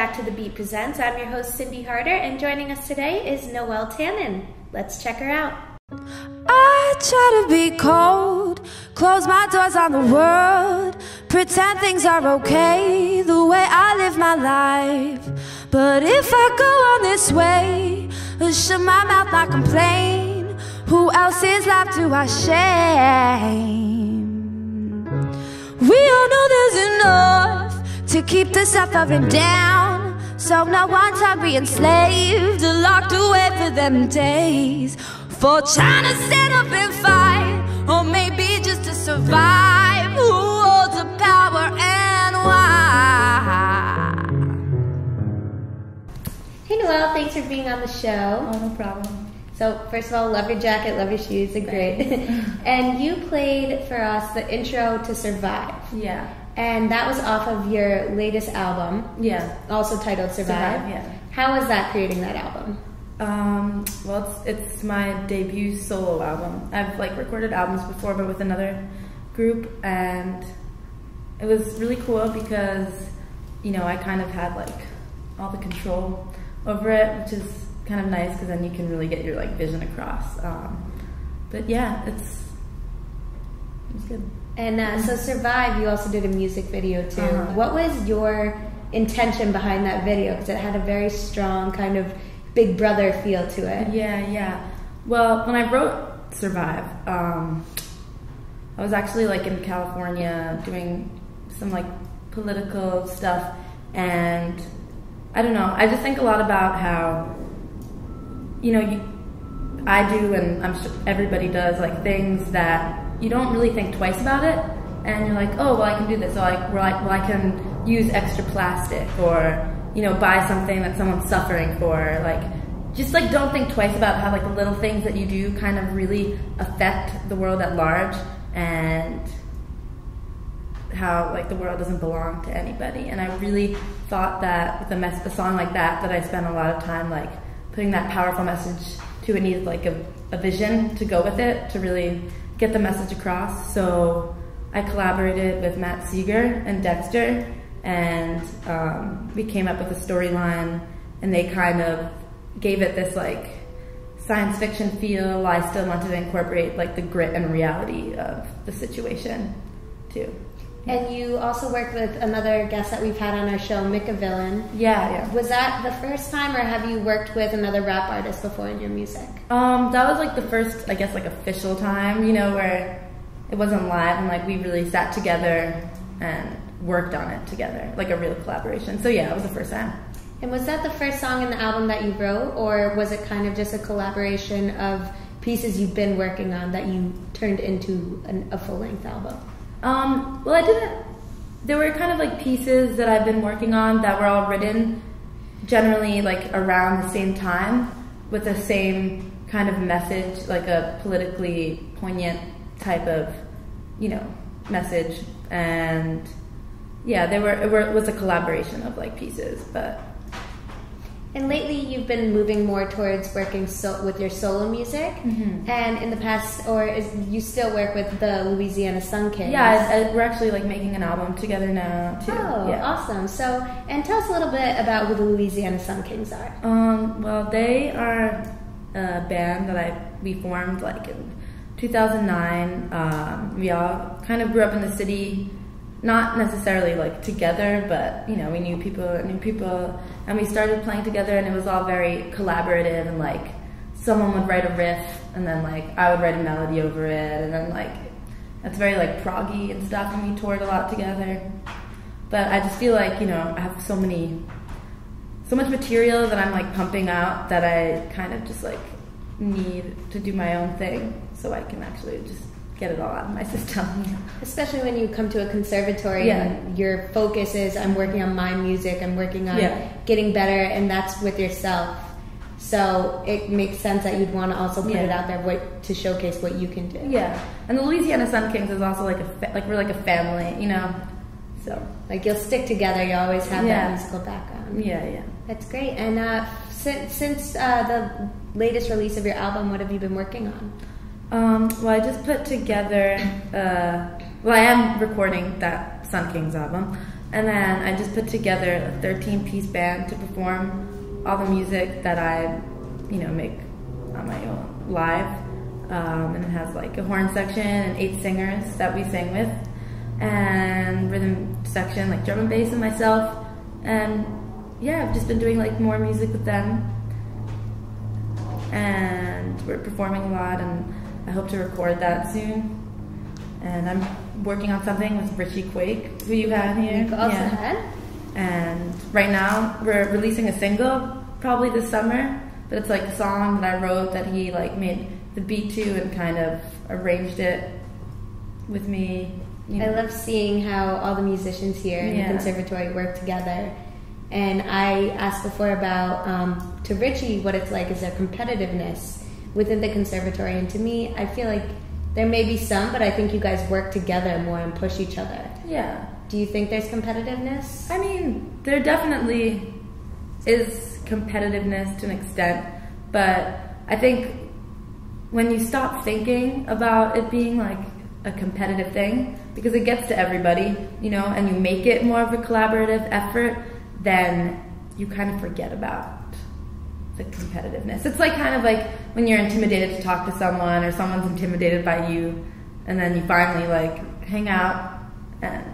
back to The Beat Presents. I'm your host, Cyndi Harder, and joining us today is Noelle Tannen. Let's check her out. I try to be cold, close my doors on the world, pretend things are okay, the way I live my life. But if I go on this way, shut my mouth, not complain, who else's life do I shame? We all know there's enough to keep the suffering down, so no one's hungry, enslaved, or locked away for them days, for trying to stand up and fight, or maybe just to survive. Who holds the power and why? Hey Noelle, thanks for being on the show. Oh, no problem. So first of all, love your jacket, love your shoes, they're great. And you played for us the intro to Survive. Yeah. And that was off of your latest album. Yeah. Also titled Survive. Yeah. How was that, creating that album? Well, it's my debut solo album. I've recorded albums before, but with another group, and it was really cool because, you know, I kind of had all the control over it, which is kind of nice because then you can really get your vision across. But yeah, it was good. And so Survive, you also did a music video too. What was your intention behind that video? Because it had a very strong kind of Big Brother feel to it. Yeah. Well, when I wrote Survive, I was actually in California doing some political stuff, and I don't know, I just think a lot about how, you know, I do, and I'm sure everybody does, things that you don't really think twice about it, and you're like, oh, well, I can do this, or I can use extra plastic, or, you know, buy something that someone's suffering for, just don't think twice about how the little things that you do kind of really affect the world at large, and how the world doesn't belong to anybody. And I really thought that with a song like that I spent a lot of time putting that powerful message to it, needed a vision to go with it to really get the message across. So I collaborated with Matt Seeger and Dexter, and we came up with a storyline, and they kind of gave it this science fiction feel. I still wanted to incorporate the grit and reality of the situation too. And you also worked with another guest that we've had on our show, Mika Villain. Yeah. Was that the first time, or have you worked with another rap artist before in your music? That was the first, I guess, official time, you know, where it wasn't live, and we really sat together and worked on it together, a real collaboration. So yeah, it was the first time. And was that the first song in the album that you wrote, or was it kind of just a collaboration of pieces you've been working on that you turned into a full-length album? Well, I didn't. There were kind of pieces that I've been working on that were all written generally around the same time, with the same kind of message, a politically poignant type of, you know, message. And yeah, it was a collaboration of pieces, but. And lately you've been moving more towards working with your solo music, and in the past, you still work with the Louisiana Sun Kings? Yeah, we're actually making an album together now too. Oh, yeah. Awesome. So, and tell us a little bit about who the Louisiana Sun Kings are. Well, they are a band that we formed in 2009. We all kind of grew up in the city, not necessarily together, but you know, we knew people, and we started playing together, and it was all very collaborative, and someone would write a riff, and then I would write a melody over it, and then it's very proggy and stuff, and we toured a lot together. But I just feel you know, I have so much material that I'm pumping out that I kind of just need to do my own thing, so I can actually just get it all out of my system. Especially when you come to a conservatory, and your focus is, I'm working on my music, I'm working on getting better, and that's with yourself. So it makes sense that you'd want to also put it out there to showcase what you can do. Yeah, and the Louisiana Sun Kings is also we're a family, you know. So you'll stick together. You always have that musical background. Yeah. That's great. And since the latest release of your album, what have you been working on? Well, I just put together, I am recording that Sun Kings album, And then I just put together a 13-piece band to perform all the music that I, make on my own live. And it has like a horn section and 8 singers that we sing with, and rhythm section like drum and bass and myself. And yeah, I've just been doing like more music with them, and we're performing a lot, and I hope to record that soon. And I'm working on something with Richie Quake, who you had here. Yeah. And right now we're releasing a single probably this summer, but it's like a song that I wrote that he like made the beat to and kind of arranged it with me. I love seeing how all the musicians here in the conservatory work together. And I asked before about to Richie what it's like. Is there competitiveness within the conservatory? And to me, I feel like there may be some, but I think you guys work together more and push each other. Yeah. Do you think there's competitiveness? I mean, there definitely is competitiveness to an extent, but I think when you stop thinking about it being like a competitive thing, because it gets to everybody, and you make it more of a collaborative effort, then you kind of forget about the competitiveness. It's like kind of like when you're intimidated to talk to someone, or someone's intimidated by you, and then you finally like hang out, and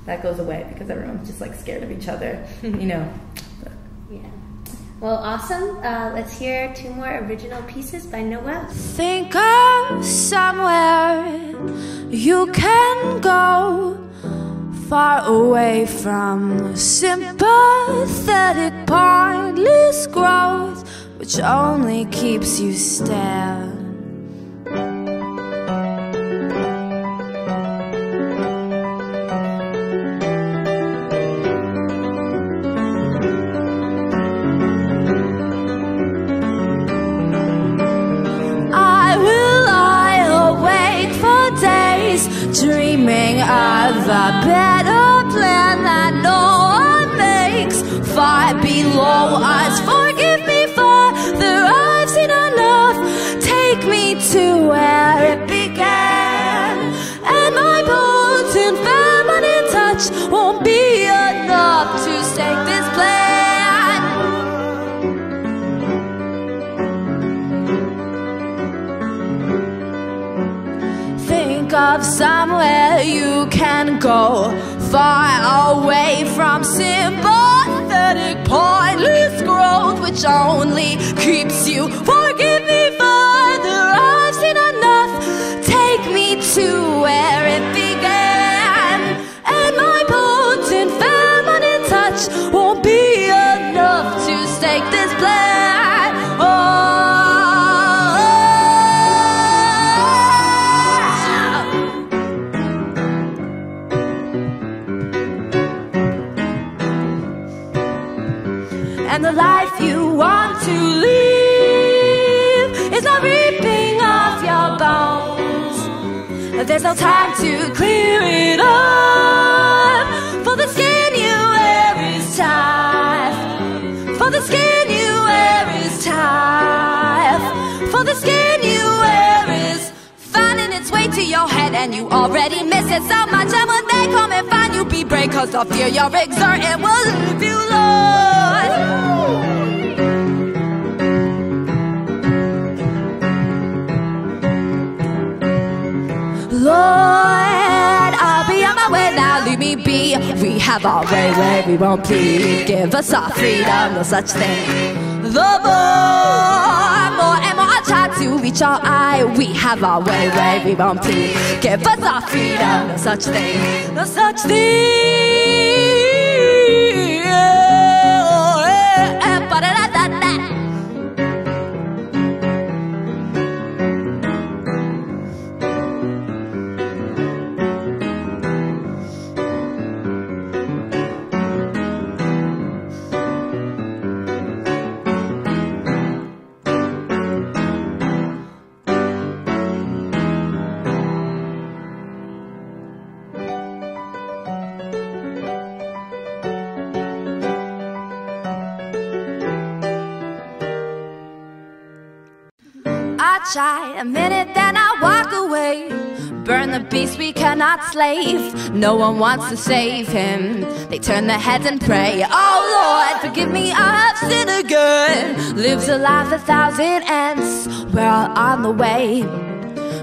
that goes away because everyone's just like scared of each other, Yeah. Well, awesome. Let's hear 2 more original pieces by Noelle. Think of somewhere you can go, far away from sympathetic, pointless growth, which only keeps you stale. Dreaming of a better plan that no one makes, far below us. Forgive me for the I've seen enough. Take me to where it began, and my bones and feminine touch won't be enough to stake this plan. Think of somewhere you can go, far away from sympathetic, pointless growth, which only keeps you. Forgive me further, I've seen enough. Take me to where it began, and my bones and feminine touch won't be enough to stake this plan. And the life you want to live is not ripping off your bones. There's no time to clear it up, for the skin you wear is tough. For the skin you wear is tough. For the skin you wear is finding its way to your head, and you already miss it so much. And when they come and find you, be brave, cause the fear you're exerting will leave you lost. Lord, I'll be on my way now, leave me be. We have our way, we won't plead. Give us our freedom, no such thing. The more and more I try to reach our eye. We have our way, we won't plead. Give us our freedom, no such thing, no such thing. try a minute, then I walk away. Burn the beast we cannot slave. No one wants to save him. They turn their heads and pray. Oh Lord, forgive me, I have sinned again. Lives a life 1,000 ends. We're all on the way,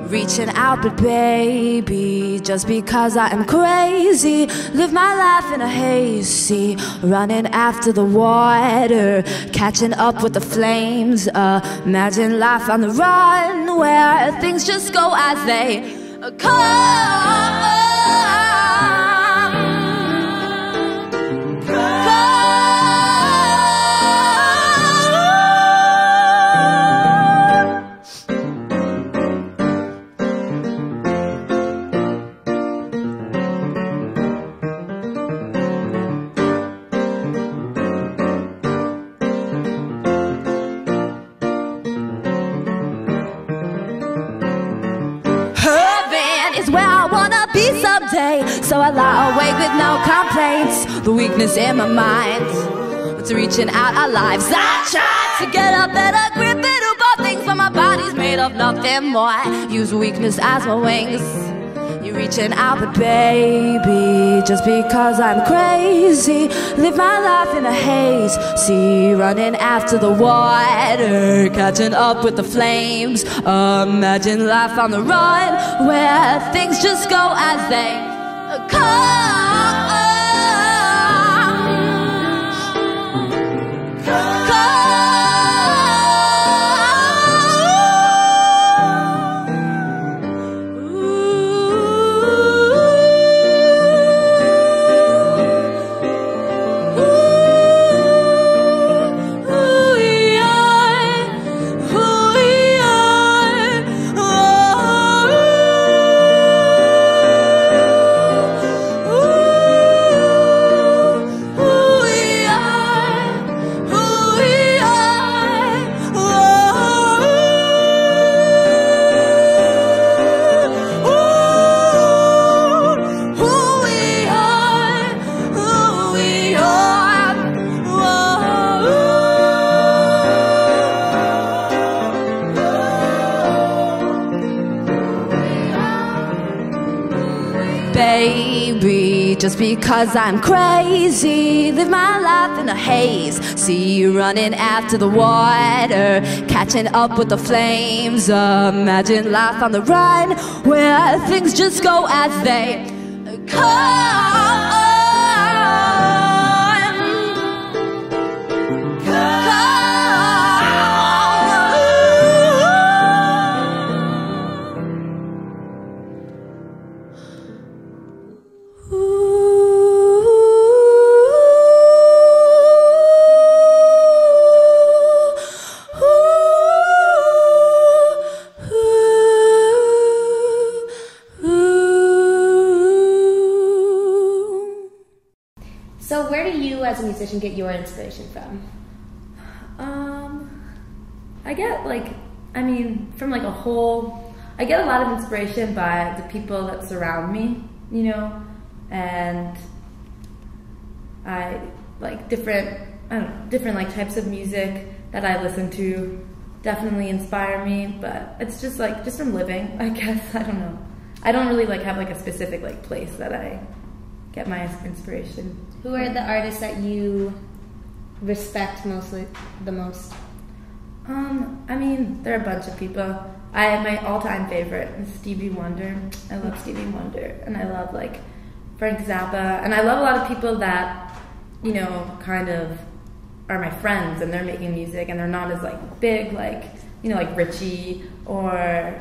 reaching out, but baby, just because I am crazy, live my life in a haze. See, running after the water, catching up with the flames. Imagine life on the run, where things just go as they come. So I lie awake with no complaints. The weakness in my mind, it's reaching out our lives. I try to get a better grip and above things, but my body's made of nothing more. Use weakness as my wings. You're reaching out, but baby, just because I'm crazy, live my life in a haze. See, running after the water, catching up with the flames. Imagine life on the run, where things just go as they just because I'm crazy, live my life in a haze. See you running after the water, catching up with the flames. Imagine life on the run, where things just go as they come. As a musician, get your inspiration from? I get from like a whole, I get a lot of inspiration by the people that surround me, you know, and I like different like types of music that I listen to definitely inspire me, but it's just from living, I guess. I don't know. I don't really like have like a specific like place that I get my inspiration. Who are the artists that you respect the most? There are a bunch of people. My all-time favorite is Stevie Wonder. I love Stevie Wonder, and I love like Frank Zappa, and I love a lot of people that, you know, kind of are my friends, and they're making music, and they're not as like big, like, you know, like Richie or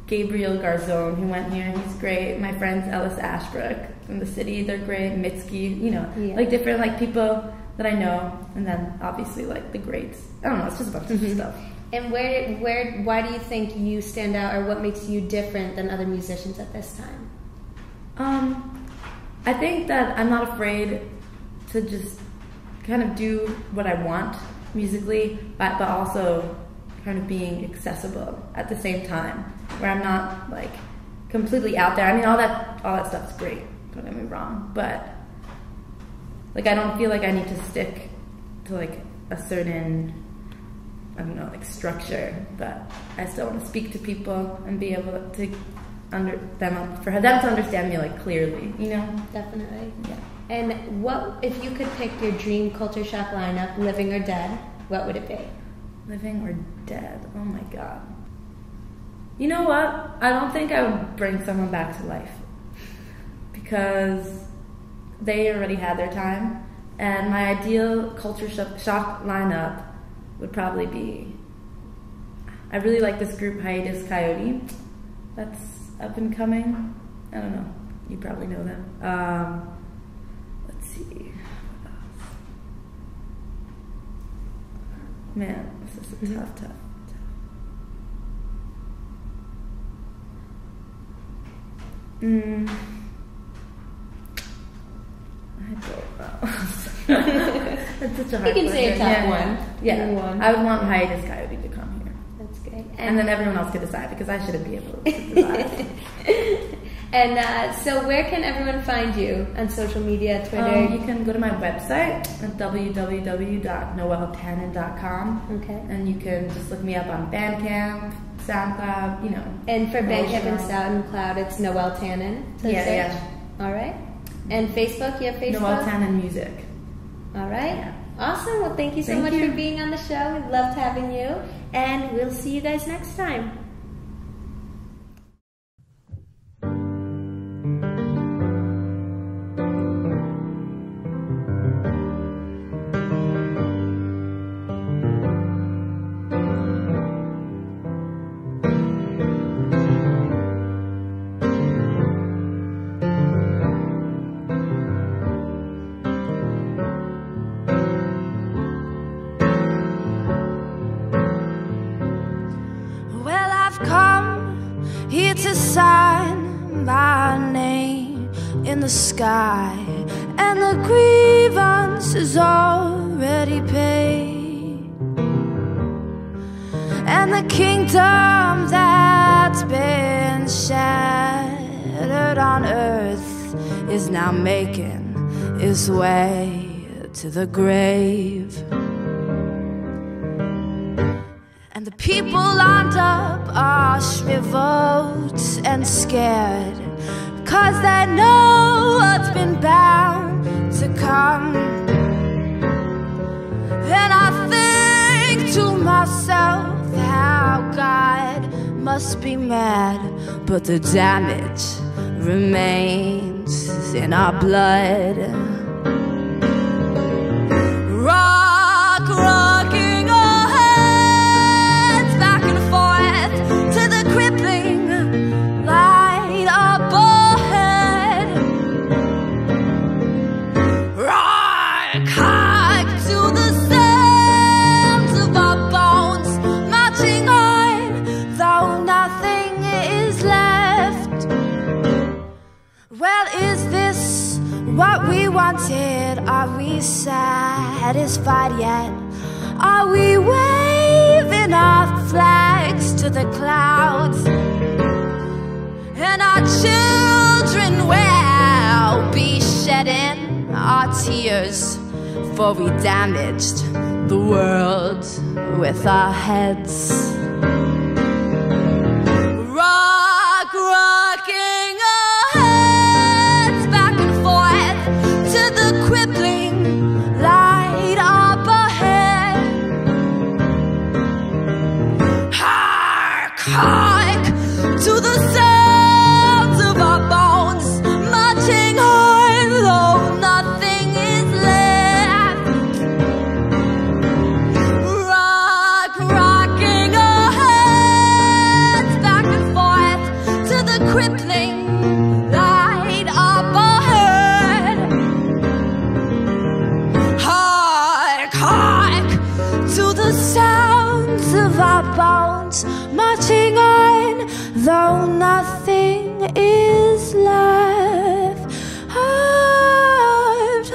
Gabriel Garzon, who went here. He's great. My friends Ellis Ashbrook from the city, they're great. Mitski, you know, like different like people that I know, and then obviously like the greats. I don't know, it's just a bunch of stuff. And why do you think you stand out, or what makes you different than other musicians at this time? I think that I'm not afraid to just kind of do what I want musically, but also kind of being accessible at the same time, where I'm not like completely out there. I mean, all that stuff's great, don't get me wrong, but like I don't feel like I need to stick to like a certain I don't know, like structure, but I still want to speak to people and be able to for them to understand me like clearly, you know? Definitely. Yeah. And what, if you could pick your dream culture shock lineup, living or dead, what would it be? Living or dead? Oh my god. You know what? I don't think I would bring someone back to life because they already had their time, and my ideal culture shock lineup would probably be, I really like this group Hiatus Coyote that's up and coming. I don't know, you probably know them. Let's see, what else? Man, this is a tough. I don't know. That's such a hard You can say a question. top one. Yeah, One. I would want Hiatus Coyote to come here. That's great. And then everyone else could decide, because I shouldn't be able to decide. And so where can everyone find you on social media, Twitter? You can go to my website at www.noelletannen.com. Okay. And you can just look me up on Bandcamp, SoundCloud, you know. And for Bandcamp and SoundCloud, it's Noelle Tannen. So Yeah. All right. And Facebook, you have Facebook? Noelle Tannen Music. All right. Yeah. Awesome. Well, thank you so much for being on the show. We loved having you. And we'll see you guys next time. The sky, and the grievance is already paid, and the kingdom that's been shattered on earth is now making its way to the grave. And the people lined up are shriveled and scared, 'cause they know what's been bound to come. And I think to myself how God must be mad, but the damage remains in our blood. Rocking our heads back and forth to the crippling light up ahead. Rock to the sounds of our bones, marching on, though nothing is left. Well, is this what we wanted? Are we satisfied yet? Are we waving our flags to the clouds? And our children will be shedding our tears, for we damaged the world with our heads. Rocking our heads back and forth to the crippling light up ahead. Hark, hark to the sounds of our bones, marching on, though nothing is left. Rocking our heads back and forth to the crippling light up ahead. Hark, hark to the sounds of our bones, marching on, though nothing is left. Hark,